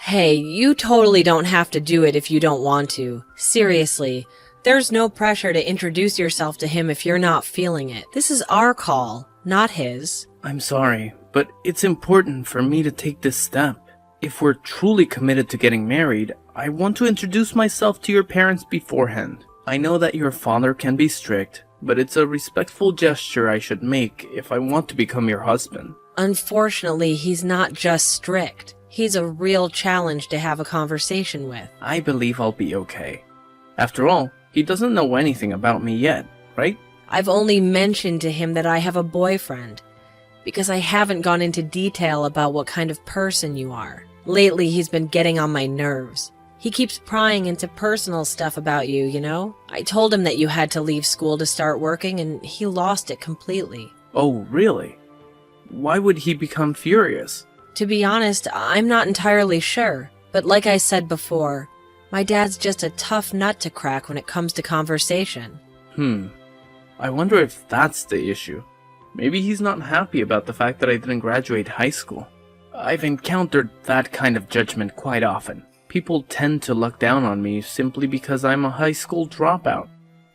Hey, you totally don't have to do it if you don't want to. Seriously, there's no pressure to introduce yourself to him if you're not feeling it. This is our call, not his. I'm sorry, but it's important for me to take this step. If we're truly committed to getting married, I want to introduce myself to your parents beforehand. I know that your father can be strict, but it's a respectful gesture I should make if I want to become your husband. Unfortunately, he's not just strict. He's a real challenge to have a conversation with. I believe I'll be okay. After all, he doesn't know anything about me yet, right? I've only mentioned to him that I have a boyfriend, because I haven't gone into detail about what kind of person you are. Lately, he's been getting on my nerves. He keeps prying into personal stuff about you, you know? I told him that you had to leave school to start working, and he lost it completely. Oh, really? Why would he become furious? To be honest, I'm not entirely sure. But like I said before, my dad's just a tough nut to crack when it comes to conversation. I wonder if that's the issue. Maybe he's not happy about the fact that I didn't graduate high school. I've encountered that kind of judgment quite often. People tend to look down on me simply because I'm a high school dropout.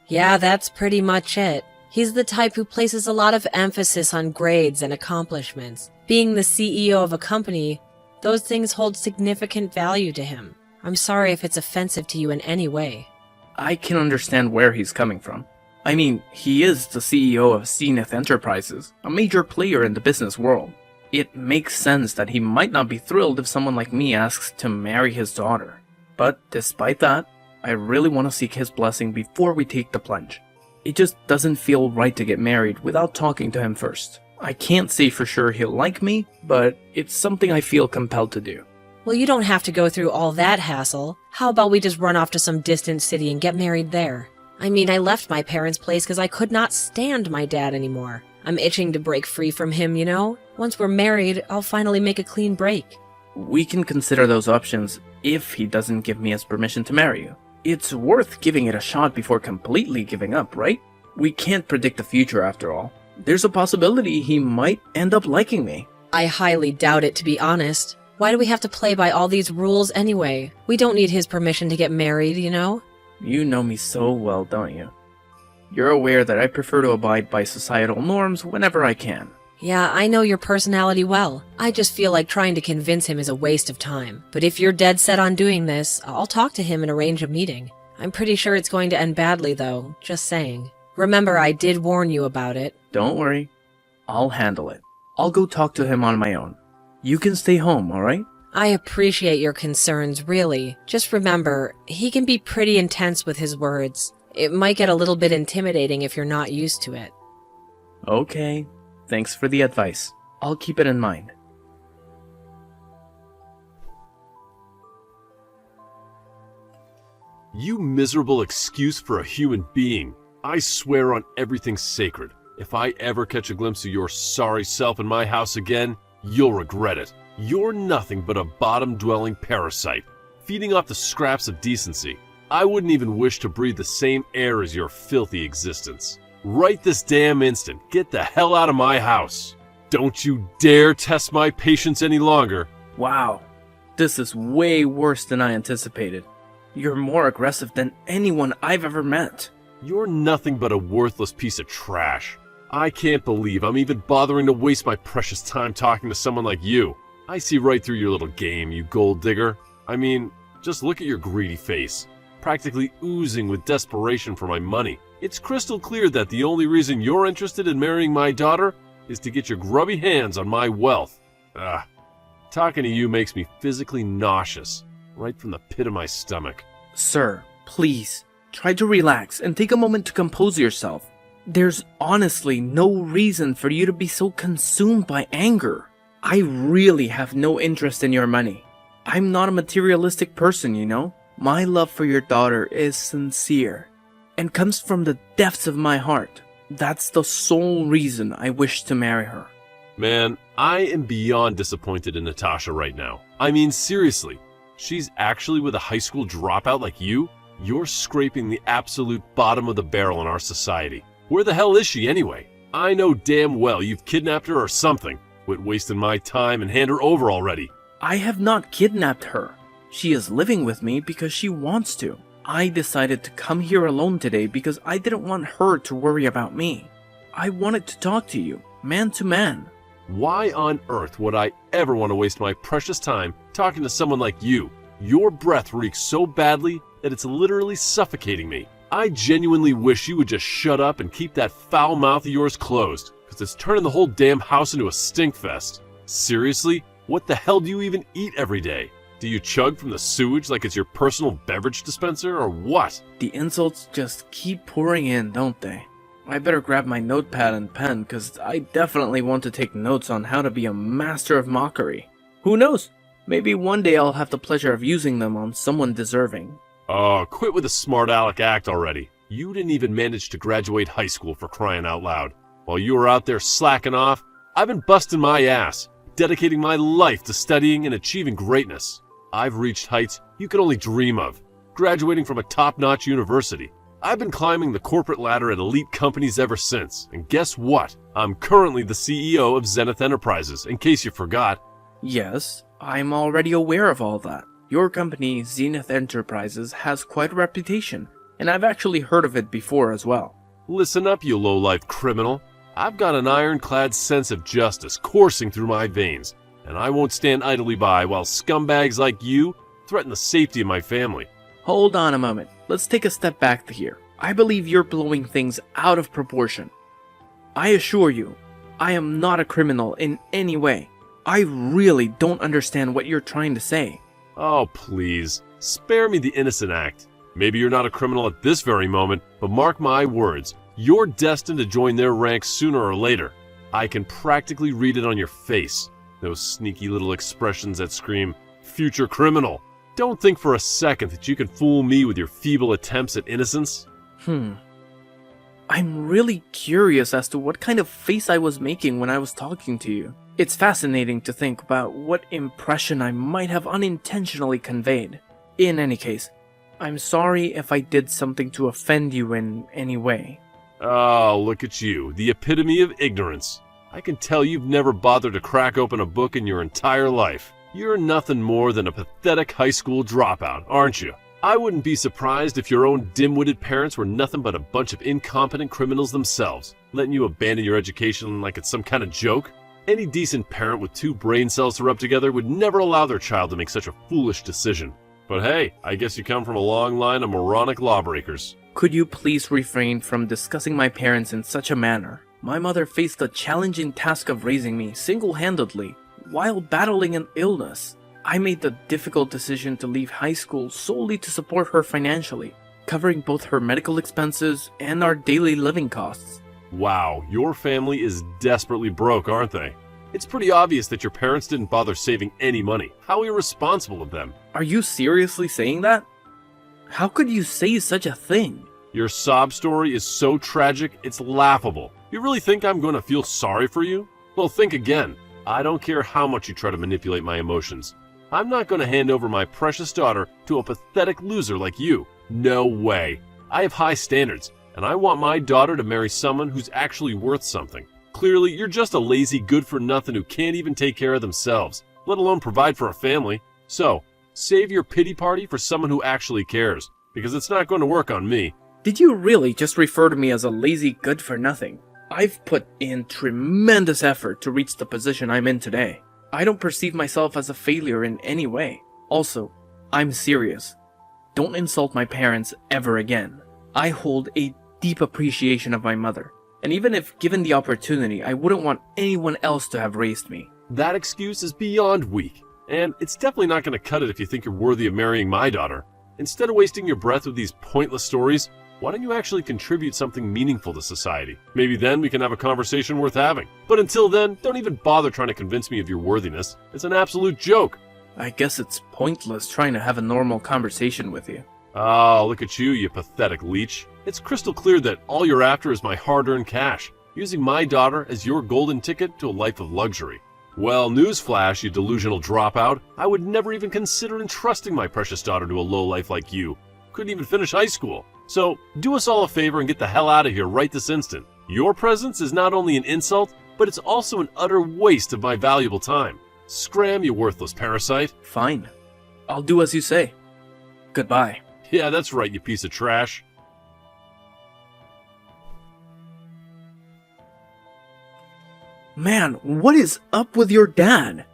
Yeah, that's pretty much it. He's the type who places a lot of emphasis on grades and accomplishments. Being the CEO of a company, those things hold significant value to him. I'm sorry if it's offensive to you in any way. I can understand where he's coming from. I mean, he is the CEO of Zenith Enterprises, a major player in the business world. It makes sense that he might not be thrilled if someone like me asks to marry his daughter. But despite that, I really want to seek his blessing before we take the plunge. It just doesn't feel right to get married without talking to him first. I can't say for sure he'll like me, but it's something I feel compelled to do. Well, you don't have to go through all that hassle. How about we just run off to some distant city and get married there? I mean, I left my parents' place because I could not stand my dad anymore. I'm itching to break free from him, you know? Once we're married, I'll finally make a clean break. We can consider those options if he doesn't give me his permission to marry you. It's worth giving it a shot before completely giving up, right? We can't predict the future after all. There's a possibility he might end up liking me. I highly doubt it, to be honest. Why do we have to play by all these rules anyway? We don't need his permission to get married, you know? You know me so well, don't you? You're aware that I prefer to abide by societal norms whenever I can. Yeah, I know your personality well. I just feel like trying to convince him is a waste of time. But if you're dead set on doing this, I'll talk to him and arrange a meeting. I'm pretty sure it's going to end badly, though. Just saying. Remember, I did warn you about it. Don't worry. I'll handle it. I'll go talk to him on my own. You can stay home, alright? I appreciate your concerns, really. Just remember, he can be pretty intense with his words. It might get a little bit intimidating if you're not used to it. Okay. Thanks for the advice. I'll keep it in mind. You miserable excuse for a human being. I swear on everything sacred. If I ever catch a glimpse of your sorry self in my house again, you'll regret it. You're nothing but a bottom-dwelling parasite, feeding off the scraps of decency. I wouldn't even wish to breathe the same air as your filthy existence. Right this damn instant, get the hell out of my house. Don't you dare test my patience any longer. Wow. This is way worse than I anticipated. You're more aggressive than anyone I've ever met. You're nothing but a worthless piece of trash. I can't believe I'm even bothering to waste my precious time talking to someone like you. I see right through your little game, you gold digger. I mean, just look at your greedy face, practically oozing with desperation for my money. It's crystal clear that the only reason you're interested in marrying my daughter is to get your grubby hands on my wealth. Talking to you makes me physically nauseous, right from the pit of my stomach. Sir, please, try to relax and take a moment to compose yourself. There's honestly no reason for you to be so consumed by anger. I really have no interest in your money. I'm not a materialistic person, you know? My love for your daughter is sincere and comes from the depths of my heart. That's the sole reason I wish to marry her. Man, I am beyond disappointed in Natasha right now. I mean, seriously, she's actually with a high school dropout like you? You're scraping the absolute bottom of the barrel in our society. Where the hell is she anyway? I know damn well you've kidnapped her or something. Quit wasting my time and hand her over already. I have not kidnapped her. She is living with me because she wants to. I decided to come here alone today because I didn't want her to worry about me. I wanted to talk to you, man to man. Why on earth would I ever want to waste my precious time talking to someone like you? Your breath reeks so badly that it's literally suffocating me. I genuinely wish you would just shut up and keep that foul mouth of yours closed, because it's turning the whole damn house into a stink fest. Seriously? What the hell do you even eat every day? Do you chug from the sewage like it's your personal beverage dispenser, or what? The insults just keep pouring in, don't they? I better grab my notepad and pen, because I definitely want to take notes on how to be a master of mockery. Who knows? Maybe one day I'll have the pleasure of using them on someone deserving. Oh, quit with the smart aleck act already. You didn't even manage to graduate high school, for crying out loud. While you were out there slacking off, I've been busting my ass, dedicating my life to studying and achieving greatness. I've reached heights you could only dream of, graduating from a top-notch university. I've been climbing the corporate ladder at elite companies ever since, and guess what? I'm currently the CEO of Zenith Enterprises, in case you forgot. Yes, I'm already aware of all that. Your company, Zenith Enterprises, has quite a reputation, and I've actually heard of it before as well. Listen up, you low-life criminal. I've got an ironclad sense of justice coursing through my veins, and I won't stand idly by while scumbags like you threaten the safety of my family. Hold on a moment. Let's take a step back here. I believe you're blowing things out of proportion. I assure you, I am not a criminal in any way. I really don't understand what you're trying to say. Oh, please, spare me the innocent act. Maybe you're not a criminal at this very moment, but mark my words, you're destined to join their ranks sooner or later. I can practically read it on your face. Those sneaky little expressions that scream, future criminal. Don't think for a second that you can fool me with your feeble attempts at innocence. I'm really curious as to what kind of face I was making when I was talking to you. It's fascinating to think about what impression I might have unintentionally conveyed. In any case, I'm sorry if I did something to offend you in any way. Oh, look at you, the epitome of ignorance. I can tell you've never bothered to crack open a book in your entire life. You're nothing more than a pathetic high school dropout, aren't you? I wouldn't be surprised if your own dim-witted parents were nothing but a bunch of incompetent criminals themselves, letting you abandon your education like it's some kind of joke. Any decent parent with 2 brain cells to rub together would never allow their child to make such a foolish decision. But hey, I guess you come from a long line of moronic lawbreakers. Could you please refrain from discussing my parents in such a manner? My mother faced the challenging task of raising me single-handedly while battling an illness. I made the difficult decision to leave high school solely to support her financially, covering both her medical expenses and our daily living costs. Wow, your family is desperately broke, aren't they? It's pretty obvious that your parents didn't bother saving any money. How irresponsible of them. Are you seriously saying that? How could you say such a thing? Your sob story is so tragic, it's laughable. You really think I'm going to feel sorry for you? Well, think again. I don't care how much you try to manipulate my emotions. I'm not going to hand over my precious daughter to a pathetic loser like you. No way. I have high standards, and I want my daughter to marry someone who's actually worth something. Clearly, you're just a lazy good-for-nothing who can't even take care of themselves, let alone provide for a family. So, save your pity party for someone who actually cares, because it's not going to work on me. Did you really just refer to me as a lazy good-for-nothing? I've put in tremendous effort to reach the position I'm in today. I don't perceive myself as a failure in any way. Also, I'm serious. Don't insult my parents ever again. I hold a deep appreciation of my mother, and even if given the opportunity, I wouldn't want anyone else to have raised me. That excuse is beyond weak, and it's definitely not going to cut it if you think you're worthy of marrying my daughter. Instead of wasting your breath with these pointless stories, why don't you actually contribute something meaningful to society? Maybe then we can have a conversation worth having. But until then, don't even bother trying to convince me of your worthiness. It's an absolute joke. I guess it's pointless trying to have a normal conversation with you. Oh, look at you, you pathetic leech. It's crystal clear that all you're after is my hard-earned cash, using my daughter as your golden ticket to a life of luxury. Well, newsflash, you delusional dropout. I would never even consider entrusting my precious daughter to a lowlife like you. Couldn't even finish high school. So, do us all a favor and get the hell out of here right this instant. Your presence is not only an insult, but it's also an utter waste of my valuable time. Scram, you worthless parasite. Fine. I'll do as you say. Goodbye. Yeah, that's right, you piece of trash. Man, what is up with your dad?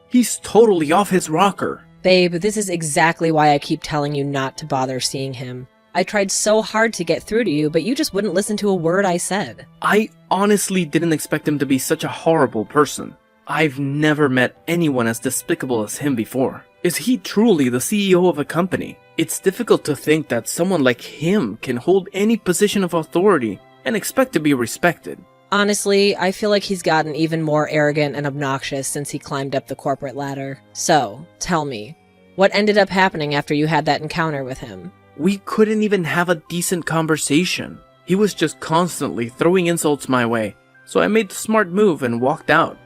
He's totally off his rocker. Babe, this is exactly why I keep telling you not to bother seeing him. I tried so hard to get through to you, but you just wouldn't listen to a word I said. I honestly didn't expect him to be such a horrible person. I've never met anyone as despicable as him before. Is he truly the CEO of a company? It's difficult to think that someone like him can hold any position of authority and expect to be respected. Honestly, I feel like he's gotten even more arrogant and obnoxious since he climbed up the corporate ladder. So, tell me, what ended up happening after you had that encounter with him? We couldn't even have a decent conversation. He was just constantly throwing insults my way, so I made the smart move and walked out.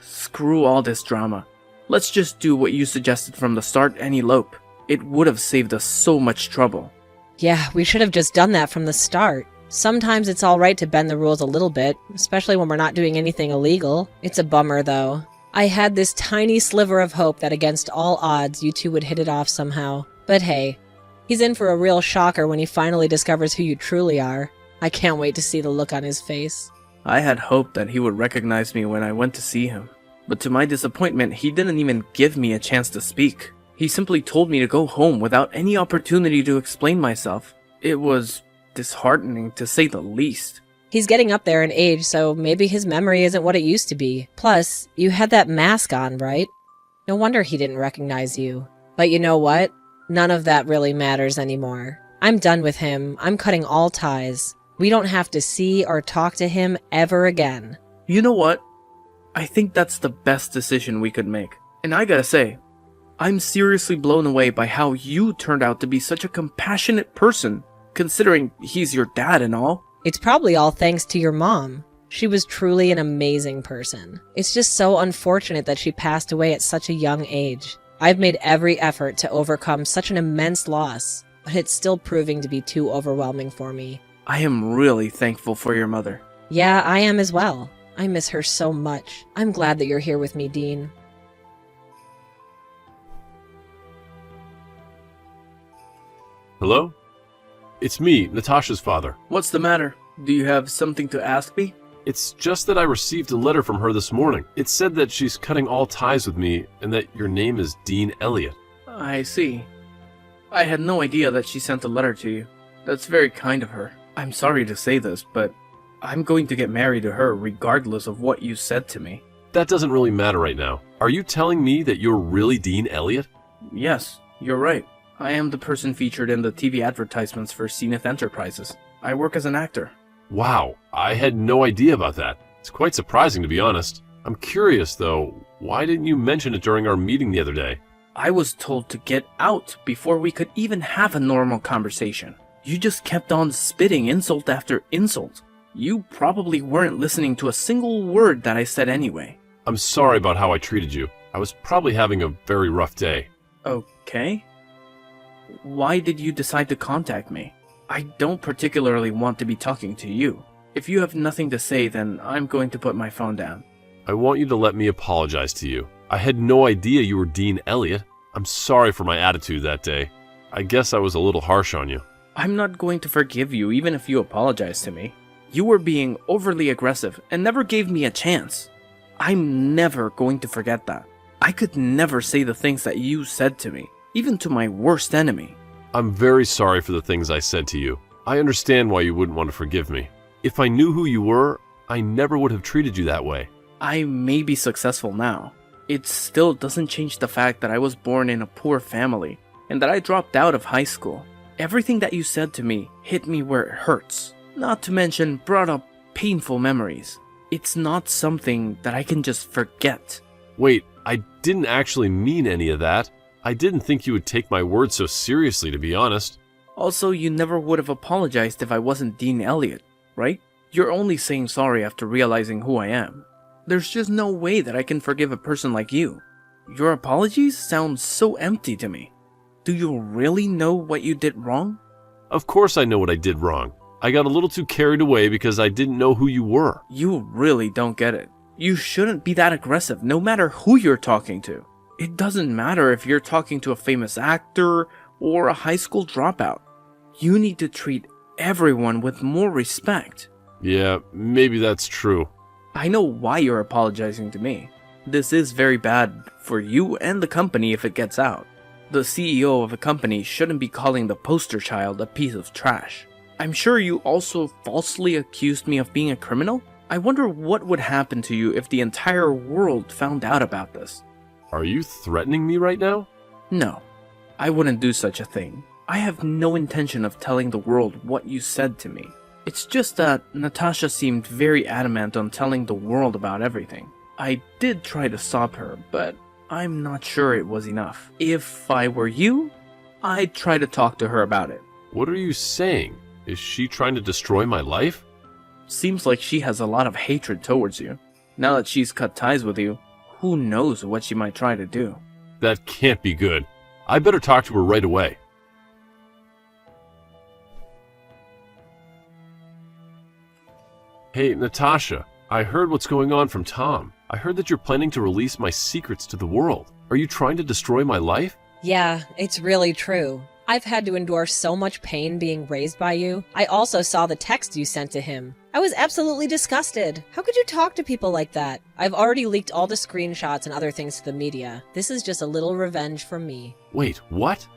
Screw all this drama. Let's just do what you suggested from the start and elope. It would have saved us so much trouble. Yeah, we should have just done that from the start. Sometimes it's alright to bend the rules a little bit, especially when we're not doing anything illegal. It's a bummer, though. I had this tiny sliver of hope that against all odds you two would hit it off somehow. But hey, he's in for a real shocker when he finally discovers who you truly are. I can't wait to see the look on his face. I had hoped that he would recognize me when I went to see him. But to my disappointment, he didn't even give me a chance to speak. He simply told me to go home without any opportunity to explain myself. It was disheartening, to say the least. He's getting up there in age, so maybe his memory isn't what it used to be. Plus, you had that mask on, right? No wonder he didn't recognize you. But you know what? None of that really matters anymore. I'm done with him. I'm cutting all ties. We don't have to see or talk to him ever again. You know what? I think that's the best decision we could make. And I gotta say, I'm seriously blown away by how you turned out to be such a compassionate person, considering he's your dad and all. It's probably all thanks to your mom. She was truly an amazing person. It's just so unfortunate that she passed away at such a young age. I've made every effort to overcome such an immense loss, but it's still proving to be too overwhelming for me. I am really thankful for your mother. Yeah, I am as well. I miss her so much. I'm glad that you're here with me, Dean. Hello? It's me, Natasha's father. What's the matter? Do you have something to ask me? It's just that I received a letter from her this morning. It said that she's cutting all ties with me and that your name is Dean Elliot. I see. I had no idea that she sent a letter to you. That's very kind of her. I'm sorry to say this, but I'm going to get married to her regardless of what you said to me. That doesn't really matter right now. Are you telling me that you're really Dean Elliot? Yes, you're right. I am the person featured in the TV advertisements for Zenith Enterprises. I work as an actor. Wow, I had no idea about that. It's quite surprising, to be honest. I'm curious, though, why didn't you mention it during our meeting the other day? I was told to get out before we could even have a normal conversation. You just kept on spitting insult after insult. You probably weren't listening to a single word that I said anyway. I'm sorry about how I treated you. I was probably having a very rough day. Okay. Why did you decide to contact me? I don't particularly want to be talking to you. If you have nothing to say, then I'm going to put my phone down. I want you to let me apologize to you. I had no idea you were Dean Elliot. I'm sorry for my attitude that day. I guess I was a little harsh on you. I'm not going to forgive you even if you apologize to me. You were being overly aggressive and never gave me a chance. I'm never going to forget that. I could never say the things that you said to me, even to my worst enemy. I'm very sorry for the things I said to you. I understand why you wouldn't want to forgive me. If I knew who you were, I never would have treated you that way. I may be successful now. It still doesn't change the fact that I was born in a poor family and that I dropped out of high school. Everything that you said to me hit me where it hurts, not to mention brought up painful memories. It's not something that I can just forget. Wait, I didn't actually mean any of that. I didn't think you would take my words so seriously, to be honest. Also, you never would have apologized if I wasn't Dean Elliot, right? You're only saying sorry after realizing who I am. There's just no way that I can forgive a person like you. Your apologies sound so empty to me. Do you really know what you did wrong? Of course I know what I did wrong. I got a little too carried away because I didn't know who you were. You really don't get it. You shouldn't be that aggressive, no matter who you're talking to. It doesn't matter if you're talking to a famous actor or a high school dropout. You need to treat everyone with more respect. Yeah, maybe that's true. I know why you're apologizing to me. This is very bad for you and the company if it gets out. The CEO of a company shouldn't be calling the poster child a piece of trash. I'm sure you also falsely accused me of being a criminal? I wonder what would happen to you if the entire world found out about this. Are you threatening me right now? No, I wouldn't do such a thing. I have no intention of telling the world what you said to me. It's just that Natasha seemed very adamant on telling the world about everything. I did try to stop her, but I'm not sure it was enough. If I were you, I'd try to talk to her about it. What are you saying? Is she trying to destroy my life? Seems like she has a lot of hatred towards you. Now that she's cut ties with you, who knows what she might try to do. That can't be good. I better talk to her right away. Hey, Natasha, I heard what's going on from Tom. I heard that you're planning to release my secrets to the world. Are you trying to destroy my life? Yeah, it's really true. I've had to endure so much pain being raised by you. I also saw the text you sent to him. I was absolutely disgusted. How could you talk to people like that? I've already leaked all the screenshots and other things to the media. This is just a little revenge from me. Wait, what?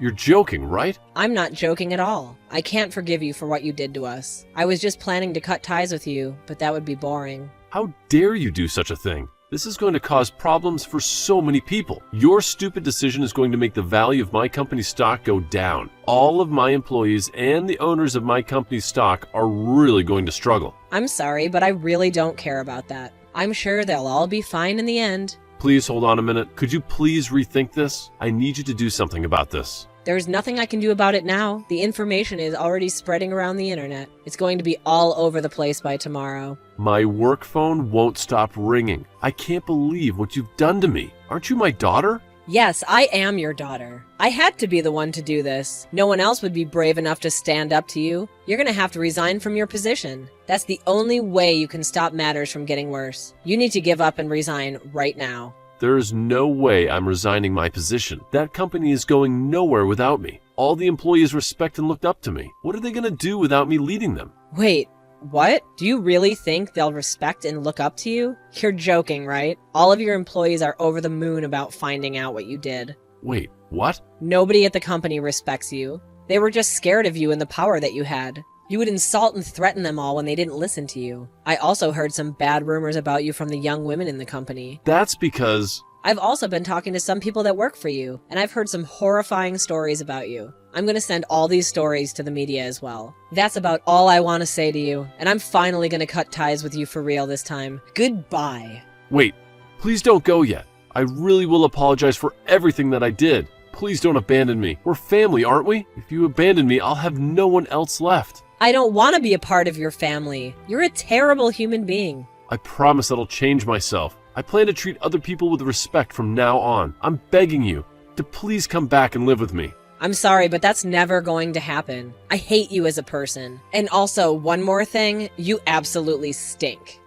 You're joking, right? I'm not joking at all. I can't forgive you for what you did to us. I was just planning to cut ties with you, but that would be boring. How dare you do such a thing? This is going to cause problems for so many people. Your stupid decision is going to make the value of my company's stock go down. All of my employees and the owners of my company's stock are really going to struggle. I'm sorry, but I really don't care about that. I'm sure they'll all be fine in the end. Please hold on a minute. Could you please rethink this? I need you to do something about this. There's nothing I can do about it now. The information is already spreading around the internet. It's going to be all over the place by tomorrow. My work phone won't stop ringing. I can't believe what you've done to me. Aren't you my daughter? Yes, I am your daughter. I had to be the one to do this. No one else would be brave enough to stand up to you. You're gonna have to resign from your position. That's the only way you can stop matters from getting worse. You need to give up and resign right now. There is no way I'm resigning my position. That company is going nowhere without me. All the employees respect and looked up to me. What are they going to do without me leading them? Wait, what? Do you really think they'll respect and look up to you? You're joking, right? All of your employees are over the moon about finding out what you did. Wait, what? Nobody at the company respects you. They were just scared of you and the power that you had. You would insult and threaten them all when they didn't listen to you. I also heard some bad rumors about you from the young women in the company. That's because... I've also been talking to some people that work for you, and I've heard some horrifying stories about you. I'm gonna send all these stories to the media as well. That's about all I want to say to you, and I'm finally gonna cut ties with you for real this time. Goodbye. Wait, please don't go yet. I really will apologize for everything that I did. Please don't abandon me. We're family, aren't we? If you abandon me, I'll have no one else left. I don't want to be a part of your family. You're a terrible human being. I promise that I'll change myself. I plan to treat other people with respect from now on. I'm begging you to please come back and live with me. I'm sorry, but that's never going to happen. I hate you as a person. And also, one more thing, you absolutely stink.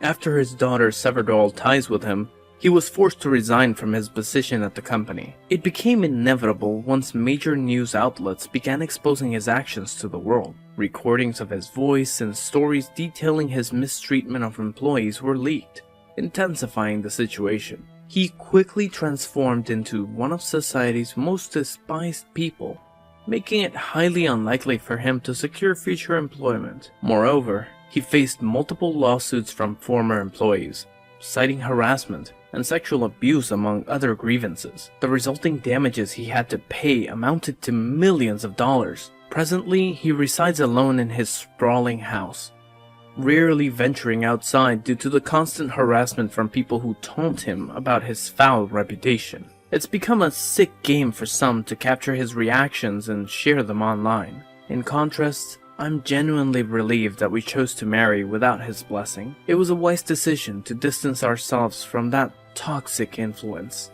After his daughter severed all ties with him, he was forced to resign from his position at the company. It became inevitable once major news outlets began exposing his actions to the world. Recordings of his voice and stories detailing his mistreatment of employees were leaked, intensifying the situation. He quickly transformed into one of society's most despised people, making it highly unlikely for him to secure future employment. Moreover, he faced multiple lawsuits from former employees, citing harassment and sexual abuse among other grievances. The resulting damages he had to pay amounted to millions of dollars. Presently, he resides alone in his sprawling house, rarely venturing outside due to the constant harassment from people who taunt him about his foul reputation. It's become a sick game for some to capture his reactions and share them online. In contrast, I'm genuinely relieved that we chose to marry without his blessing. It was a wise decision to distance ourselves from that toxic influence.